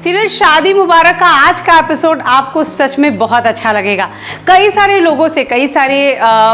Serial शादी मुबारक का आज का एपिसोड आपको सच में बहुत अच्छा लगेगा। कई सारे लोगों से, कई सारे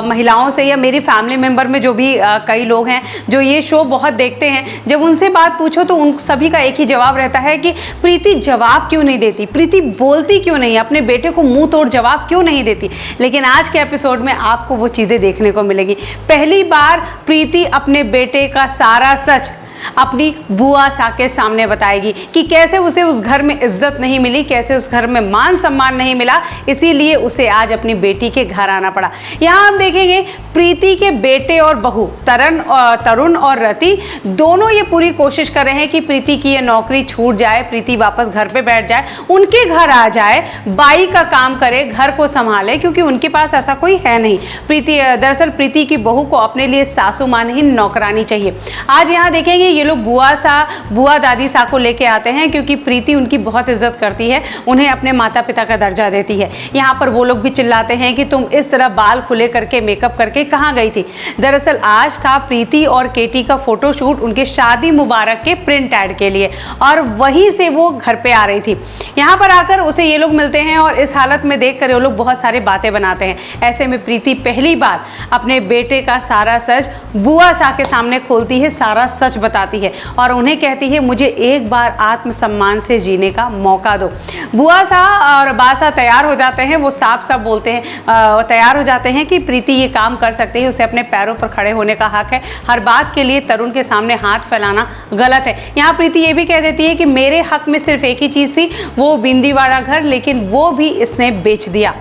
महिलाओं से, या मेरी फैमिली मेंबर में जो भी कई लोग हैं जो ये शो बहुत देखते हैं, जब उनसे बात पूछो तो उन सभी का एक ही जवाब रहता है कि प्रीति जवाब क्यों नहीं देती, प्रीति बोलती क्यों नहीं, अपने बेटे को मुंह तोड़ जवाब क्यों नहीं देती। लेकिन आज के एपिसोड में आपको वो चीज़ें देखने को मिलेगी। पहली बार प्रीति अपने बेटे का सारा सच अपनी बुआ सा के सामने बताएगी कि कैसे उसे उस घर में इज्जत नहीं मिली, कैसे उस घर में मान सम्मान नहीं मिला, इसीलिए उसे आज अपनी बेटी के घर आना पड़ा। यहाँ हम देखेंगे प्रीति के बेटे और बहू तरुण और रति दोनों ये पूरी कोशिश कर रहे हैं कि प्रीति की ये नौकरी छूट जाए, प्रीति वापस घर पे बैठ जाए, उनके घर आ जाए, बाई का काम करे, घर को संभाले, क्योंकि उनके पास ऐसा कोई है नहीं। दरअसल प्रीति की बहू को अपने लिए सासू मां नहीं नौकरानी चाहिए। आज यहाँ देखेंगे ये लोग बुआ दादी सा को लेके आते हैं, क्योंकि प्रीति उनकी बहुत इज्जत करती है, उन्हें अपने माता पिता का दर्जा देती है। यहाँ पर वो लोग भी चिल्लाते हैं कि तुम इस तरह बाल खुले करके, मेकअप करके कहाँ गई थी। दरअसल आज था प्रीति और केटी का फोटोशूट उनके शादी मुबारक के प्रिंट ऐड के लिए, और वहीं से वो घर पे आ रही थी। यहाँ पर आकर उसे ये लोग मिलते हैं और इस हालत में देखकर वो लोग बहुत सारी बातें बनाते हैं। ऐसे में प्रीति पहली बार अपने बेटे का सारा सच बुआ सा के सामने खोलती है, सारा सच बताती है और उन्हें कहती है मुझे एक बार आत्मसम्मान से जीने का मौका दो। बुआ सा और बासा तैयार हो जाते हैं, वो साफ साफ बोलते हैं, तैयार हो जाते हैं कि प्रीति ये काम कर सकती है, उसे अपने पैरों पर खड़े होने का हक है, हर बात के लिए तरुण के सामने हाथ फैलाना गलत है। यहाँ प्रीति ये भी कह देती है कि मेरे हक में सिर्फ एक ही चीज़ थी, वो बिंदीवाड़ा घर, लेकिन वो भी इसने बेच दिया।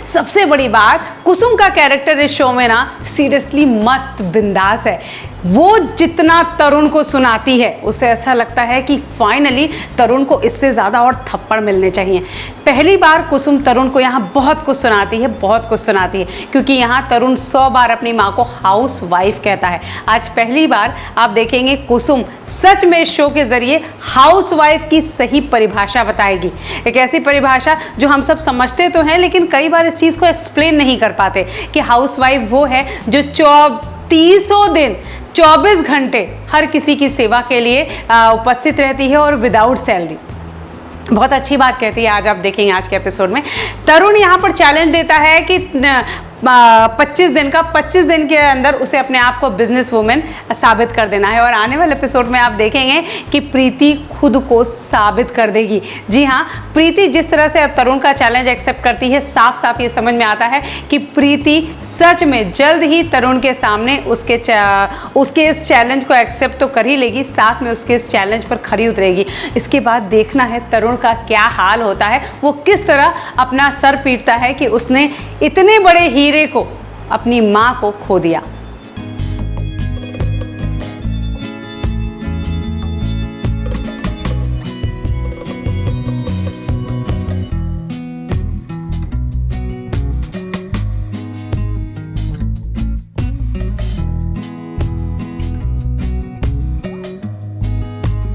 सबसे बड़ी बात, कुसुम का कैरेक्टर इस शो में ना सीरियसली मस्त बिंदास है। वो जितना तरुण को सुनाती है उसे ऐसा लगता है कि फाइनली तरुण को इससे ज़्यादा और थप्पड़ मिलने चाहिए। पहली बार कुसुम तरुण को यहाँ बहुत कुछ सुनाती है, बहुत कुछ सुनाती है, क्योंकि यहाँ तरुण 100 बार अपनी माँ को हाउस वाइफ कहता है। आज पहली बार आप देखेंगे कुसुम सच में इस शो के ज़रिए हाउस वाइफ की सही परिभाषा बताएगी। एक ऐसी परिभाषा जो हम सब समझते तो हैं, लेकिन कई बार इस चीज़ को एक्सप्लेन नहीं कर पाते कि हाउस वाइफ वो है जो 300 दिन 24 घंटे हर किसी की सेवा के लिए उपस्थित रहती है और विदाउट सैलरी। बहुत अच्छी बात कहती है। आज आप देखेंगे आज के एपिसोड में तरुण यहाँ पर चैलेंज देता है कि 25 दिन के अंदर उसे अपने आप को बिजनेस वुमेन साबित कर देना है, और आने वाले एपिसोड में आप देखेंगे कि प्रीति खुद को साबित कर देगी। जी हाँ, प्रीति जिस तरह से तरुण का चैलेंज एक्सेप्ट करती है, साफ साफ ये समझ में आता है कि प्रीति सच में जल्द ही तरुण के सामने उसके इस चैलेंज को एक्सेप्ट तो कर ही लेगी, साथ में उसके इस चैलेंज पर खरी उतरेगी। इसके बाद देखना है तरुण का क्या हाल होता है, वो किस तरह अपना सर पीटता है कि उसने इतने बड़े हीरे को, अपनी माँ को खो दिया।